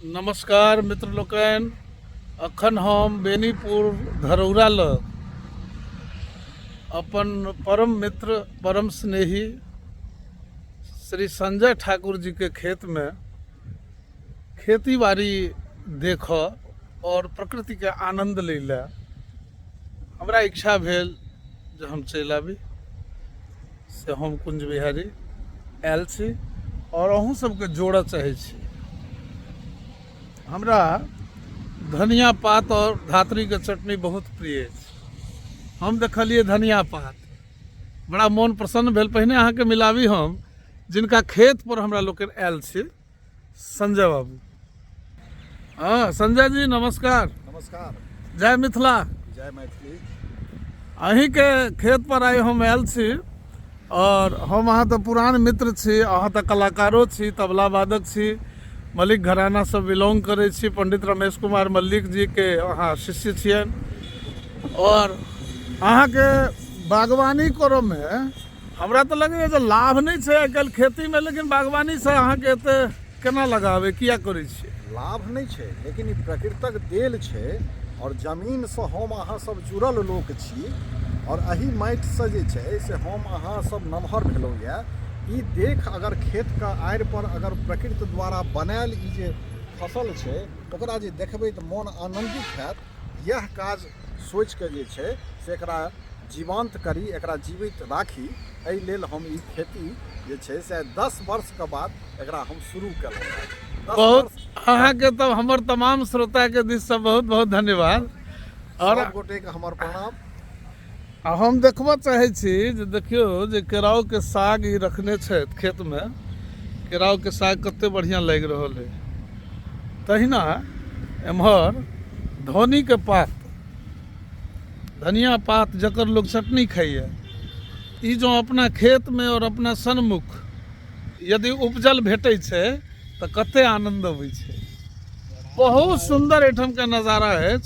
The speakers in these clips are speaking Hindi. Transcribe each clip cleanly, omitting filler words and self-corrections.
नमस्कार मित्र लोकन, अखन हम बेनीपुर धरौरा लग अपन परम मित्र परम स्नेही श्री संजय ठाकुर जी के खेत में खेती बाड़ी देख और प्रकृति के आनंद ले हमरा इच्छा भेल जे हम चलि आबी से हम कुंज बिहारी आयल छी और अहूँ सबके जोड़ऽ चाहै छी। हमरा धनिया पात और धातरी के चटनी बहुत प्रिय है। हम देखलिए धनिया पात बड़ा मन प्रसन्न भेल। पहिने अहाँ के मिलावी हम जिनका खेत पर हमरा लोग आयल छी, संजय बाबू। हाँ संजय जी नमस्कार। नमस्कार। जय मिथिला। जय मैथिली। अहीं के खेत पर आए हम आयल छी और हम अहाँ तो पुरान मित्र छी, अहाँ तो कलाकारो छी, तबला वादक छी, मलिक घराना से बिलोंग करे छी। पंडित रमेश कुमार मल्लिक जी के अहाँ शिष्य छियन और अहाँ के बागवानी करो में हमरा तो लगे जे लाभ नहीं है आजकल खेती में, लेकिन बागवानी से अहाँ के एते केना लगावे किया करे छी? लाभ नहीं है, लेकिन ई प्रकृतिक देल है और जमीन से हम अहाँ सब जुड़ल लोक छी और अही माटि से जे छै से हम अहाँ सब नमहर भेलौं ये। ई देख अगर खेत का आड़ि पर अगर प्रकृति द्वारा बनायल ई जे फसल छै ओकरा जे देखबै तऽ मन आनंदित हैत। यह काज सोच के जे छै से एकरा जीवंत करी, एकरा जीवित राखी। एहि लेल हम ई खेती जे छै से 10 वर्ष के बाद एकरा हम शुरू केलहुँ। बहुत अहाँ के तो हमर तमाम श्रोता के दिस से बहुत बहुत धन्यवाद और सब गोटे के हमर प्रणाम। हम देखबा चाहे छी जे देखियो जे केराव के साग ई रखने छै खेत में, केराव के साग कते बढ़िया लग रहल है। तहिना एम्हर धनी के पात, धनिया पात जकर लोग चटनी खाइए, ई जो अपना खेत में और अपना सन्मुख यदि उपजल भेटै छै तो कते आनंद अबै छै। बहुत सुंदर एठम के नजारा है।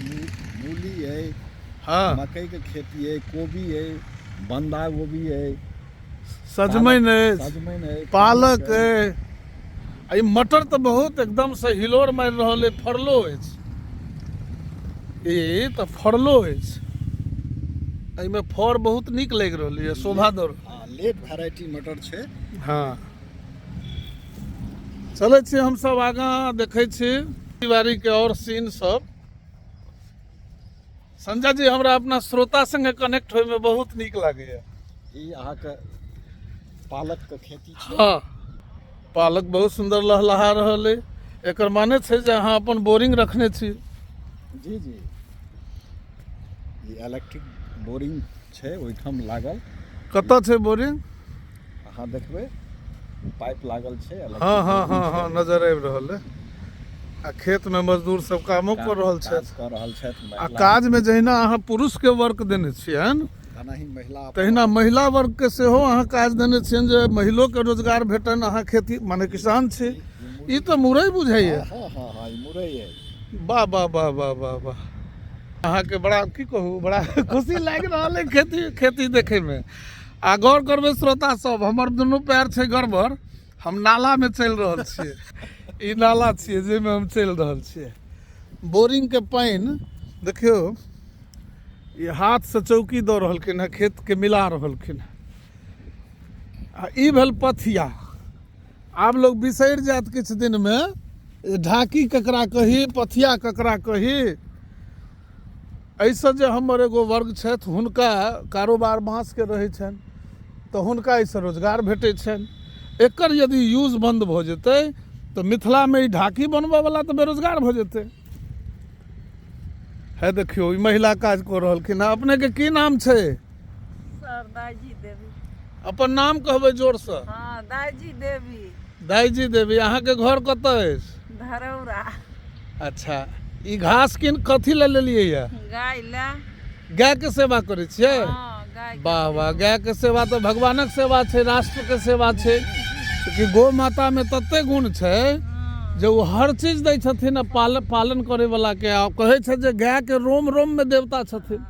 मूली है, हाँ मकई के खेती है, कोबी है, बंधा गोभी है, सजमैन है, पालक है, आई मटर तो बहुत एकदम से हिलोर मार रहल है, फरलो है। ये तो फरलो है, आई में फर बहुत निक लग रहल है, शोभा दर। हाँ, लेट वैरायटी मटर छे। हाँ चले छी हम सब आगा देखे छी बाड़ी के और सीन सब। संजय जी हमरा अपना श्रोता संगे कनेक्ट होय में बहुत निक लागे। ई अहाँ के पालक के खेती छै। हाँ पालक बहुत सुंदर लहलहा रहल है। एकर माने छै जे अहाँ अपन बोरिंग रखने छी। जी जी, ई इलेक्ट्रिक बोरिंग छै ओहिठाम लागल। कतऽ छै बोरिंग? अहाँ देखबै पाइप लागल छै। हाँ हाँ हाँ हाँ नजर आबि रहल है। आ खेत में मजदूर सब कामो कर रहल छथि। आ काज में जहिना अहाँ पुरुष के वर्क देने छियन तहिना महिला वर्ग के सेहो अहाँ काज देने छियन जे महिलो के रोजगार भेटन। अहाँ खेती माने किसान छी, ई तो मुरई बुझाइए। हाँ हाँ हाँ ई मुरई है। वाह वाह वाह वाह वाह वाह, अहाँ के बड़ा की कहू, बड़ा खुशी लागि रहल है खेती देखे में। आ गौर करबै श्रोता सब, हमर दुनू पैर छै गड़बड़, हम नाला में चलि रहल छियै। ई नाला छियै जाहिमे हम चलि रहल छियै। बोरिंग के पानि देखियो, ये हाथ से चौकी दऽ रहलखिन है, खेत के मिला रहलखिन है। आ ई भेल पथिया। आब लोग बिसरि जायत किछु दिन में ढाकी ककरा कही, पथिया ककरा कही। ऐसे जे हमर एगो वर्ग छथि हुनका कारोबार बाँस के रहै छनि तो हुनका एहिसँ रोजगार भेटै छनि। एकर यदि यूज बंद भऽ जेतै तो मिथिला में ई ढाकी बनबऽ वाला तो बेरोजगार भऽ जेतै। है देखियो ई महिला काज कऽ रहलखिन। अपने के की नाम छै? सर दाईजी देवी। अपन नाम कहबै जोर से। हाँ दाईजी देवी। दाईजी देवी। अहाँ के घर कतऽ अछि? धरौरा। अच्छा, ई घास किन कथी ले लेलियै ये? गाय ला। गाय के सेवा करै छियै? हाँ गाय। वाह वाह, गाय के सेवा तो भगवानक सेवा छै, राष्ट्र के सेवा छै। क्योंकि गौ माता में तते गुण छै जे वो हर चीज दै छथिन पालन करे वाला के। आ कहै छै जे गाय के रोम रोम में देवता छथिन।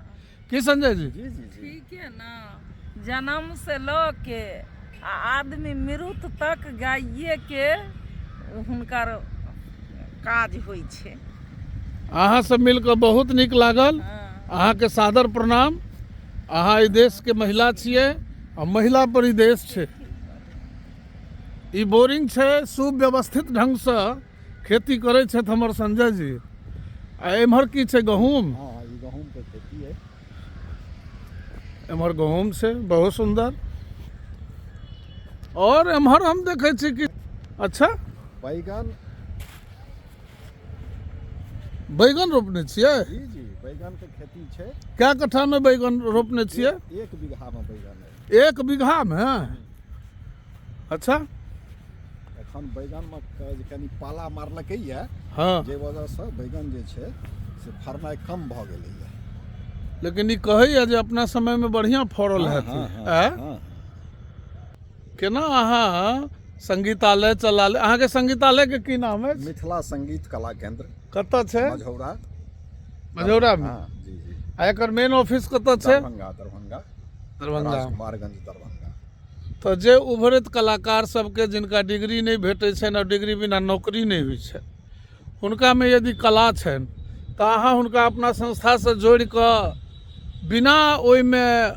की संजय जी? जी जी जी। ठीक है ना, जन्म से लेके आदमी मृत्यु तक गाये के हुनकर काज होइ छै। अहाँ से मिलकर बहुत नीक लागल। हाँ, अहाँ के सादर प्रणाम। अहाँ ई देश के महिला छियै आ महिला पर ई देश छै। ई बोरिंग छै, सुव्यवस्थित ढंग से खेती करै छथि हमर संजय जी। आ एम्हर की छै, गहूम। हाँ ई गहूम के खेती है। एम्हर गहूम छै, बहुत सुंदर। और एम्हर हम देखै छी कि अच्छा बैगन रोपने छियै। जी जी बैगन के खेती छै। क्या कट्ठा में बैगन रोपने छियै? 1 बीघा में बैगन है। 1 बीघा में? अच्छा। एखन बैगन में कनी पाला मारलकै है, हाँ, जे वजह से बैगन जे छै से फरनाइ कम भ गेलै है। लेकिन ई कहैया जे अपना समय में बढ़िया फड़ल हाँ, हैत। हाँ, हाँ, हाँ। केना अहाँ संगीतालय चला ले? अहाँ के संगीतालय के की नाम है? मिथिला संगीत कला केंद्र कतऽ छै? मझौरा। मझौरा में। हाँ जी जी। आ एकर मेन ऑफिस कतऽ छै? दरभंगा दरभंगा। राजकुमारगंज दरभंगा। तो जे उभरैत कलाकार सबके जिनका डिग्री नहीं भेटै छनि और डिग्री बिना नौकरी नहीं होइ छै, हुनका में यदि कला छनि तऽ अहाँ हुनका अपना संस्था से जोड़ि कऽ बिना ओहिमे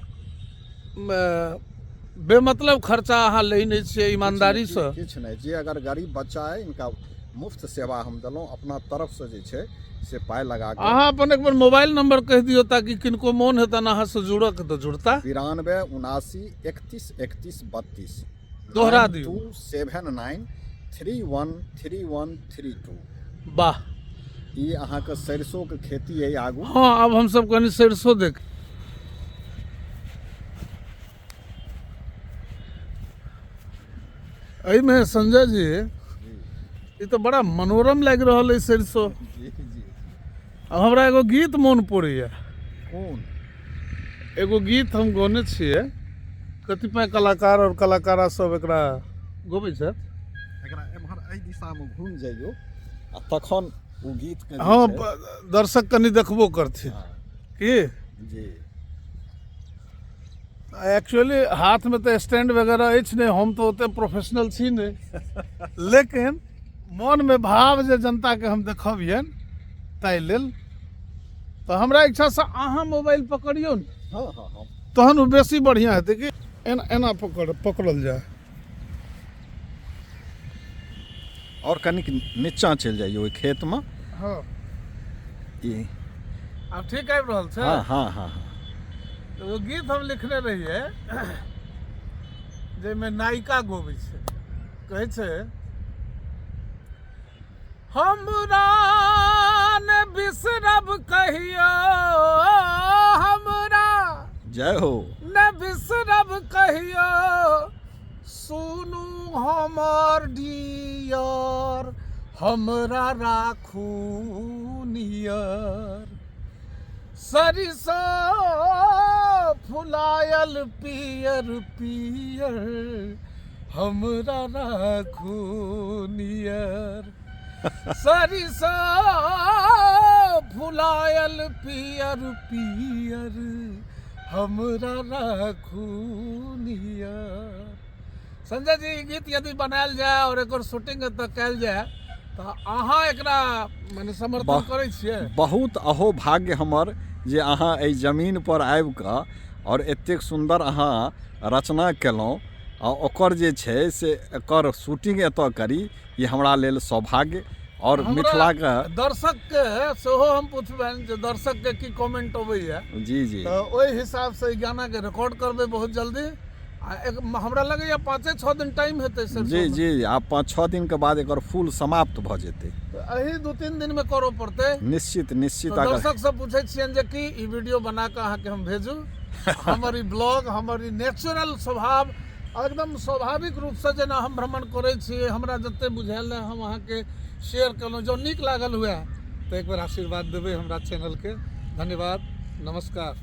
बेमतलब खर्चा अहाँ लै नहीं छियै, ईमानदारी से। किछु नहीं, जे अगर गरीब बच्चा है इनका मुफ्त सेवा हम देलहुँ अपना तरफ से जे छै से पाइ लगा के। अहाँ अपन एक बार मोबाइल नंबर कह दियो ताकि किनको मोन हेतन अहाँ से जुड़ऽ के तऽ जुड़ता। 92 79 31 31 32। दोहरा दियौ। 9279 313132। वाह। ई अहाँ के सरसों के खेती है आगू। हाँ, अब हम सब कनी सरसों देख। एहि में संजय जी ये तो बड़ा मनोरम लग रहा है सरसों। जी जी। अब हमरा एगो गीत मोन पड़ैया। कोन? एगो गीत हम गौने छियै, कतिपय कलाकार और कलाकारा सब एकरा गबै छथि। एकरा एम्हर एहि दिशा में घूम जाइयो आ तखन ओ गीत के हाँ, दर्शक कनी देखबो करथिन की। जी। एक्चुअली हाथ में तो स्टैंड वगैरह अछि नहीं, हम तो ओते प्रोफेशनल छी नहीं, लेकिन मन में भाव जे जनता के हम देखबियन ताहि लेल तो हमरा इच्छा से अहाँ मोबाइल पकड़ियो न, हाँ हाँ हाँ। तहन ओ बेसी बढ़िया हेतै कि एना एना पकड़ल जाए। और कनिक नीचा चल जाइयो ओहि खेत में। हाँ, ई अब ठीक आबि रहल छै। हाँ हाँ हाँ हाँ। एगो गीत हम लिखने रहिए जाहिमे नायिका गबै छै, कहै छै हमरा ने बिसरब कहियो, हमरा जय हो। ने बिसरब कहियो, सुनू हमर डियर, हमरा राखू नियर। सरिसो फुलायल पियर पियर, हमरा राखू नियर। सरिसो फुलायल पियर पियर, हमरा राखू नियर। संजय जी, ई गीत यदि बनायल जाए और एकर शूटिंग एतऽ कयल जाए तो अहाँ एकरा माने समर्थन करै छियै? बहुत अहो भाग्य हमर जे अहाँ एहि जमीन पर आबि कऽ और एतेक सुंदर अहाँ रचना केलहुँ आ ओकर जे छै से एकर शूटिंग एतऽ करी, ई हमरा लेल सौभाग्य। और मिथिला के दर्शक के सेहो हम पूछबनि जे दर्शक के की कमेंट अबैया। जी जी। तो ओहि हिसाब से ई गाना के रिकॉर्ड करबै बहुत जल्दी। आ हमरा लगैया 5-6 दिन टाइम हेतै सर। जी जी, आब 5-6 दिन के बाद एकर फूल समाप्त भऽ जेतै। तो एही 2-3 दिन में करऽ पड़तै। निश्चित निश्चित। तो दर्शक सब पूछै छियनि जे कि ई वीडियो बना कऽ अहाँके हम भेजू। हमर ई ब्लॉग, हमर ई नेचुरल स्वभाव, एकदम स्वाभाविक रूप से जेना हम भ्रमण करै छी, हमरा जते बुझायल है हम अहाँके शेयर केलहुँ। जो नीक लागल हुए तो एक बार आशीर्वाद देबै हमरा चैनल के। धन्यवाद, नमस्कार।